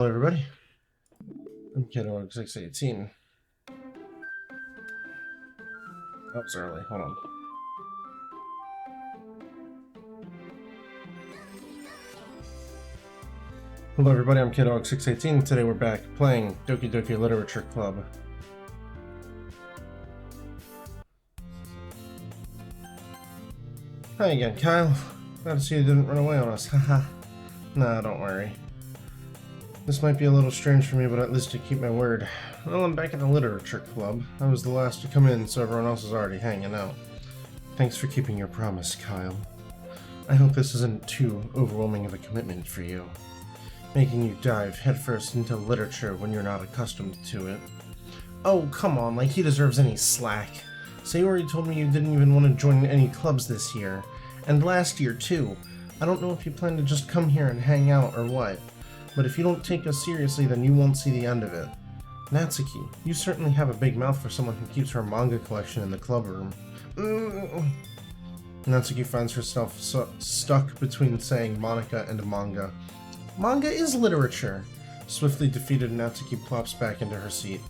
Hello everybody, I'm Kiddo 618. That was early, hold on. Hello everybody, I'm Kiddo 618. Today we're back playing Doki Doki Literature Club. Hi again, Kyle. Glad to see you didn't run away on us, haha. Nah, don't worry. This might be a little strange for me, but at least I keep my word. Well, I'm back at the Literature Club. I was the last to come in, so everyone else is already hanging out. Thanks for keeping your promise, Kyle. I hope this isn't too overwhelming of a commitment for you, making you dive headfirst into literature when you're not accustomed to it. Oh, come on, like he deserves any slack. Sayori told me you didn't even want to join any clubs this year, and last year too. I don't know if you plan to just come here and hang out or what, but if you don't take us seriously, then you won't see the end of it. Natsuki, you certainly have a big mouth for someone who keeps her manga collection in the club room. Natsuki finds herself stuck between saying Monica and manga. Manga is literature. Swiftly defeated, Natsuki plops back into her seat.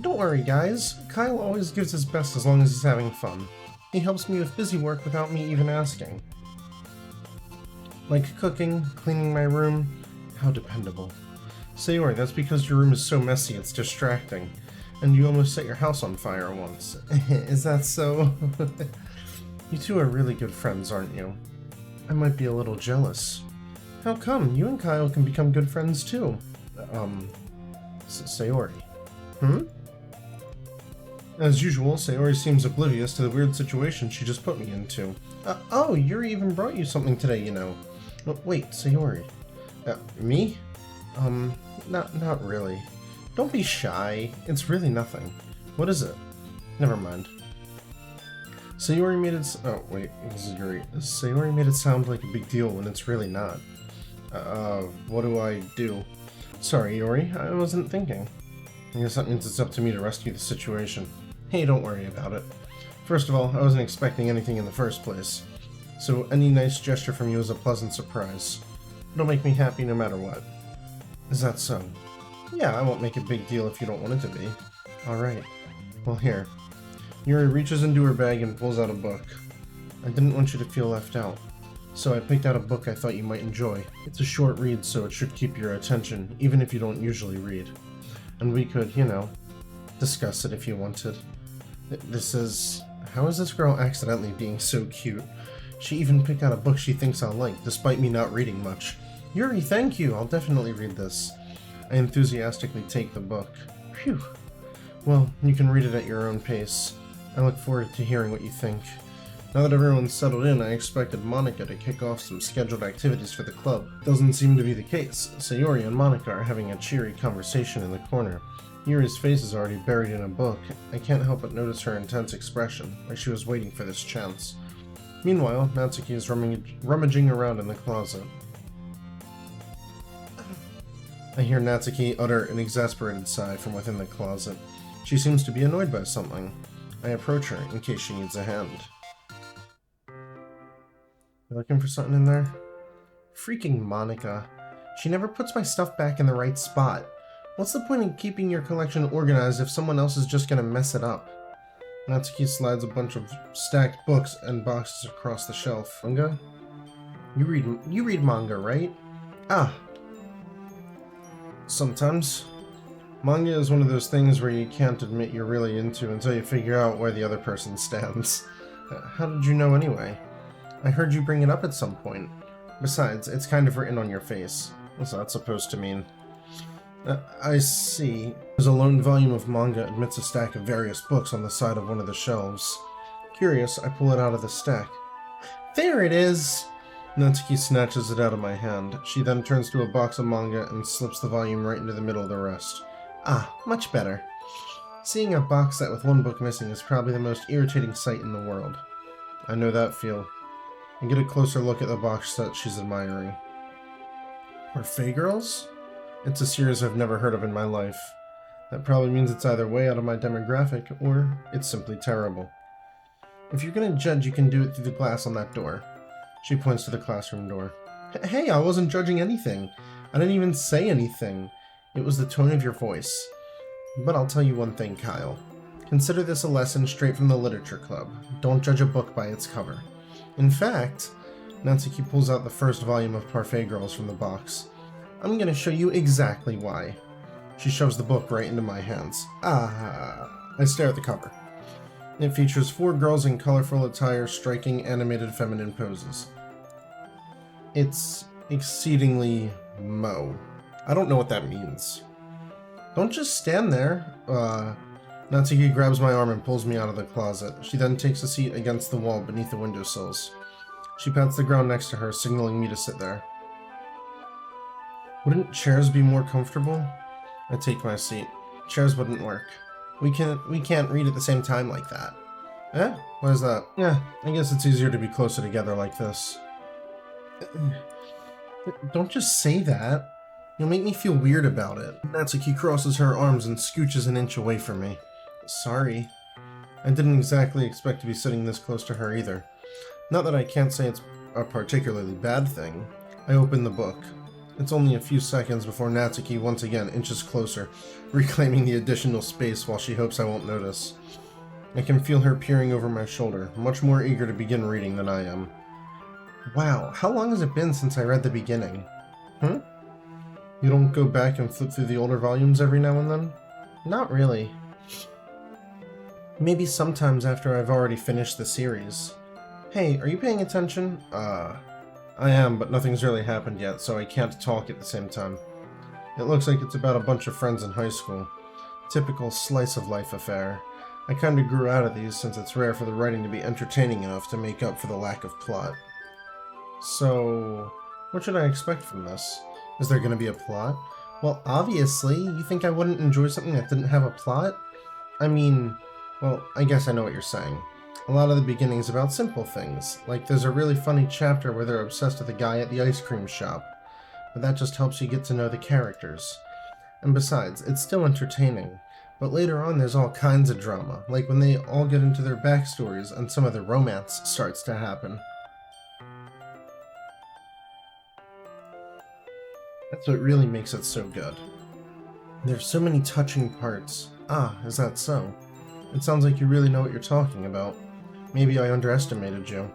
Don't worry, guys. Kyle always gives his best as long as he's having fun. He helps me with busy work without me even asking. Like cooking, cleaning my room. How dependable. Sayori, that's because your room is so messy it's distracting. And you almost set your house on fire once. Is that so? You two are really good friends, aren't you? I might be a little jealous. How come? You and Kyle can become good friends too. Sayori. As usual, Sayori seems oblivious to the weird situation she just put me into. Oh, Yuri even brought you something today, you know. Oh, wait, Sayori. Me? Not really. Don't be shy. It's really nothing. What is it? Never mind. Sayori made it... Oh, wait, this is Yuri. Sayori made it sound like a big deal when it's really not. What do I do? Sorry, Yuri, I wasn't thinking. I guess that means it's up to me to rescue the situation. Hey, don't worry about it. First of all, I wasn't expecting anything in the first place, so any nice gesture from you is a pleasant surprise. It'll make me happy no matter what. Is that so? Yeah, I won't make a big deal if you don't want it to be. Alright. Well, here. Yuri reaches into her bag and pulls out a book. I didn't want you to feel left out, so I picked out a book I thought you might enjoy. It's a short read, so it should keep your attention, even if you don't usually read. And we could, you know, discuss it if you wanted. This is... How is this girl accidentally being so cute? She even picked out a book she thinks I'll like, despite me not reading much. Yuri, thank you! I'll definitely read this. I enthusiastically take the book. Phew. Well, you can read it at your own pace. I look forward to hearing what you think. Now that everyone's settled in, I expected Monica to kick off some scheduled activities for the club. Doesn't seem to be the case. Sayori and Monica are having a cheery conversation in the corner. Yuri's face is already buried in a book. I can't help but notice her intense expression, like she was waiting for this chance. Meanwhile, Natsuki is rummaging around in the closet. I hear Natsuki utter an exasperated sigh from within the closet. She seems to be annoyed by something. I approach her in case she needs a hand. You looking for something in there? Freaking Monica. She never puts my stuff back in the right spot. What's the point in keeping your collection organized if someone else is just gonna mess it up? Natsuki slides a bunch of stacked books and boxes across the shelf. Manga? You read manga, right? Ah. Sometimes. Manga is one of those things where you can't admit you're really into until you figure out where the other person stands. How did you know anyway? I heard you bring it up at some point. Besides, it's kind of written on your face. What's that supposed to mean? I see. There's a lone volume of manga amidst a stack of various books on the side of one of the shelves. Curious, I pull it out of the stack. There it is! Natsuki snatches it out of my hand. She then turns to a box of manga and slips the volume right into the middle of the rest. Ah, much better. Seeing a box set with one book missing is probably the most irritating sight in the world. I know that feel. I get a closer look at the box set she's admiring. Are Fae Girls? It's a series I've never heard of in my life. That probably means it's either way out of my demographic, or it's simply terrible. If you're gonna judge, you can do it through the glass on that door. She points to the classroom door. Hey, I wasn't judging anything. I didn't even say anything. It was the tone of your voice. But I'll tell you one thing, Kyle. Consider this a lesson straight from the literature club. Don't judge a book by its cover. In fact, Natsuki pulls out the first volume of Parfait Girls from the box. I'm gonna show you exactly why. She shoves the book right into my hands. I stare at the cover. It features 4 girls in colorful attire striking animated feminine poses. It's exceedingly mo. I don't know what that means. Don't just stand there. Natsuki grabs my arm and pulls me out of the closet. She then takes a seat against the wall beneath the windowsills. She pats the ground next to her, signaling me to sit there. Wouldn't chairs be more comfortable? I take my seat. Chairs wouldn't work. We can't read at the same time like that. Eh? Why is that? Yeah, I guess it's easier to be closer together like this. Don't just say that. You'll make me feel weird about it. Natsuki crosses her arms and scooches an inch away from me. Sorry. I didn't exactly expect to be sitting this close to her either. Not that I can't say it's a particularly bad thing. I open the book. It's only a few seconds before Natsuki once again inches closer, reclaiming the additional space while she hopes I won't notice. I can feel her peering over my shoulder, much more eager to begin reading than I am. Wow, how long has it been since I read the beginning? You don't go back and flip through the older volumes every now and then? Not really. Maybe sometimes after I've already finished the series. Hey, are you paying attention? I am, but nothing's really happened yet, so I can't talk at the same time. It looks like it's about a bunch of friends in high school. Typical slice-of-life affair. I kinda grew out of these since it's rare for the writing to be entertaining enough to make up for the lack of plot. So, what should I expect from this? Is there gonna be a plot? Well, obviously, you think I wouldn't enjoy something that didn't have a plot? I mean, well, I guess I know what you're saying. A lot of the beginning's about simple things, like there's a really funny chapter where they're obsessed with a guy at the ice cream shop, but that just helps you get to know the characters. And besides, it's still entertaining, but later on there's all kinds of drama, like when they all get into their backstories and some of the romance starts to happen. That's what really makes it so good. There's so many touching parts. Ah, is that so? It sounds like you really know what you're talking about. Maybe I underestimated you.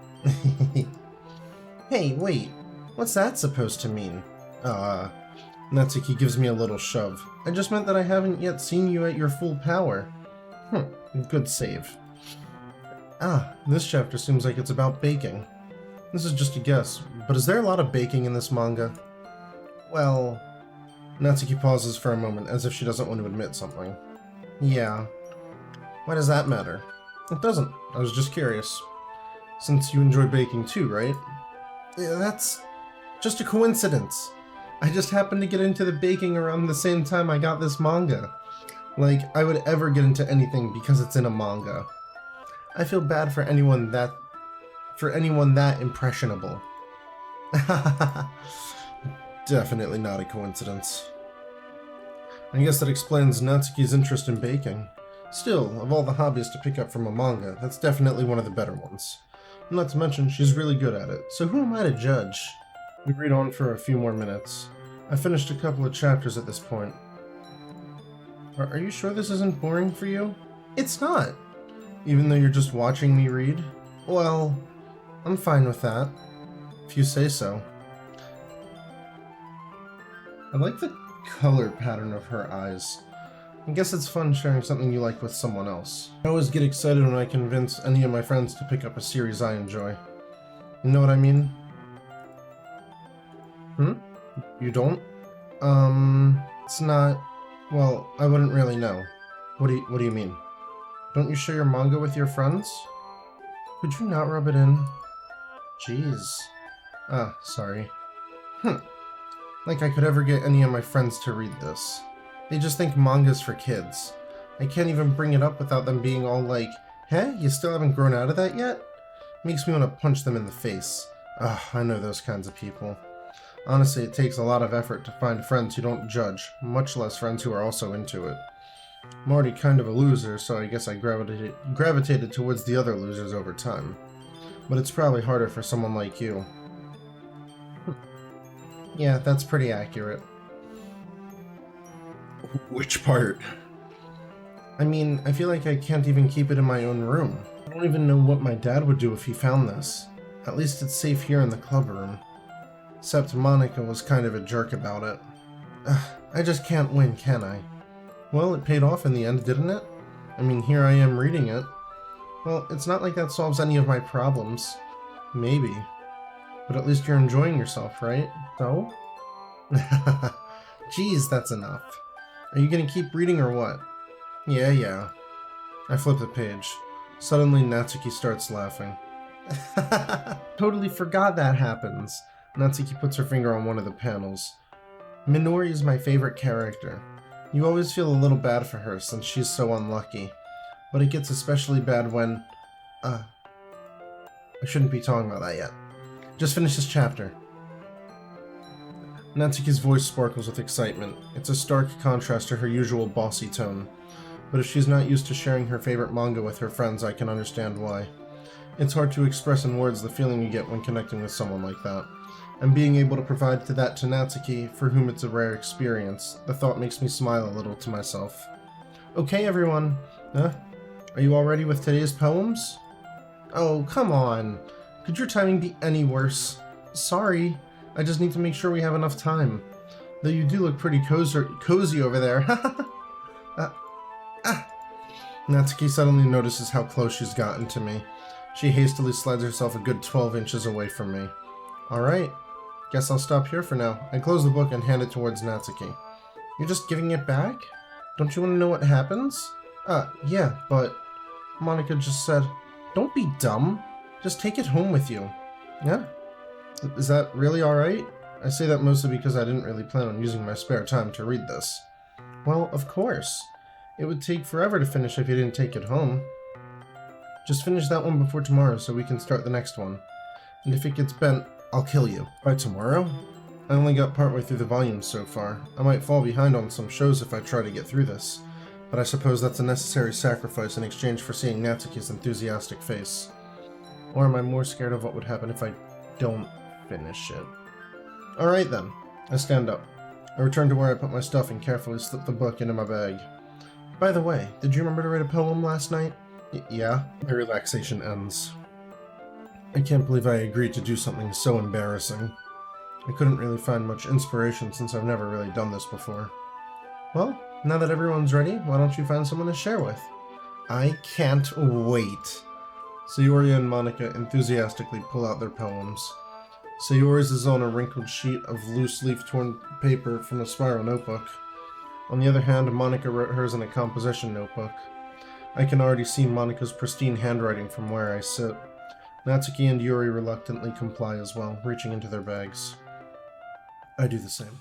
Hey, wait. What's that supposed to mean? Natsuki gives me a little shove. I just meant that I haven't yet seen you at your full power. Good save. This chapter seems like it's about baking. This is just a guess, but is there a lot of baking in this manga? Well... Natsuki pauses for a moment, as if she doesn't want to admit something. Yeah. Why does that matter? It doesn't. I was just curious. Since you enjoy baking too, right? Yeah, that's just a coincidence. I just happened to get into the baking around the same time I got this manga. Like, I would ever get into anything because it's in a manga. I feel bad for anyone that impressionable. Definitely not a coincidence. I guess that explains Natsuki's interest in baking. Still, of all the hobbies to pick up from a manga, that's definitely one of the better ones. Not to mention, she's really good at it, so who am I to judge? We read on for a few more minutes. I finished a couple of chapters at this point. Are you sure this isn't boring for you? It's not! Even though you're just watching me read? Well, I'm fine with that. If you say so. I like the color pattern of her eyes. I guess it's fun sharing something you like with someone else. I always get excited when I convince any of my friends to pick up a series I enjoy. You know what I mean? You don't? It's not... Well, I wouldn't really know. What do you mean? Don't you share your manga with your friends? Could you not rub it in? Jeez. Sorry. Like I could ever get any of my friends to read this. They just think manga's for kids. I can't even bring it up without them being all like, "Huh? You still haven't grown out of that yet?" Makes me want to punch them in the face. I know those kinds of people. Honestly, it takes a lot of effort to find friends who don't judge, much less friends who are also into it. I'm already kind of a loser, so I guess I gravitated towards the other losers over time. But it's probably harder for someone like you. Yeah, that's pretty accurate. Which part? I mean, I feel like I can't even keep it in my own room. I don't even know what my dad would do if he found this. At least it's safe here in the club room. Except Monica was kind of a jerk about it. I just can't win, can I? Well, it paid off in the end, didn't it? I mean, here I am reading it. Well, it's not like that solves any of my problems. Maybe. But at least you're enjoying yourself, right? So? Geez, that's enough. Are you gonna keep reading or what? Yeah. I flip the page. Suddenly, Natsuki starts laughing. Totally forgot that happens. Natsuki puts her finger on one of the panels. Minori is my favorite character. You always feel a little bad for her since she's so unlucky. But it gets especially bad when... I shouldn't be talking about that yet. Just finish this chapter. Natsuki's voice sparkles with excitement. It's a stark contrast to her usual bossy tone. But if she's not used to sharing her favorite manga with her friends, I can understand why. It's hard to express in words the feeling you get when connecting with someone like that. And being able to provide that to Natsuki, for whom it's a rare experience, the thought makes me smile a little to myself. Okay, everyone. Are you all ready with today's poems? Oh, come on. Could your timing be any worse? Sorry. I just need to make sure we have enough time. Though you do look pretty cozy over there. Natsuki suddenly notices how close she's gotten to me. She hastily slides herself a good 12 inches away from me. Alright. Guess I'll stop here for now. I close the book and hand it towards Natsuki. You're just giving it back? Don't you want to know what happens? Yeah, but... Monica just said, don't be dumb. Just take it home with you. Yeah? Is that really alright? I say that mostly because I didn't really plan on using my spare time to read this. Well, of course. It would take forever to finish if you didn't take it home. Just finish that one before tomorrow so we can start the next one. And if it gets bent, I'll kill you. By tomorrow? I only got partway through the volumes so far. I might fall behind on some shows if I try to get through this. But I suppose that's a necessary sacrifice in exchange for seeing Natsuki's enthusiastic face. Or am I more scared of what would happen if I don't finish it? Alright then. I stand up. I return to where I put my stuff and carefully slip the book into my bag. By the way, did you remember to write a poem last night? Yeah. My relaxation ends. I can't believe I agreed to do something so embarrassing. I couldn't really find much inspiration since I've never really done this before. Well, now that everyone's ready, why don't you find someone to share with? I can't wait. Sayori and Monica enthusiastically pull out their poems. Sayori's is on a wrinkled sheet of loose-leaf torn paper from a spiral notebook. On the other hand, Monica wrote hers in a composition notebook. I can already see Monica's pristine handwriting from where I sit. Natsuki and Yuri reluctantly comply as well, reaching into their bags. I do the same.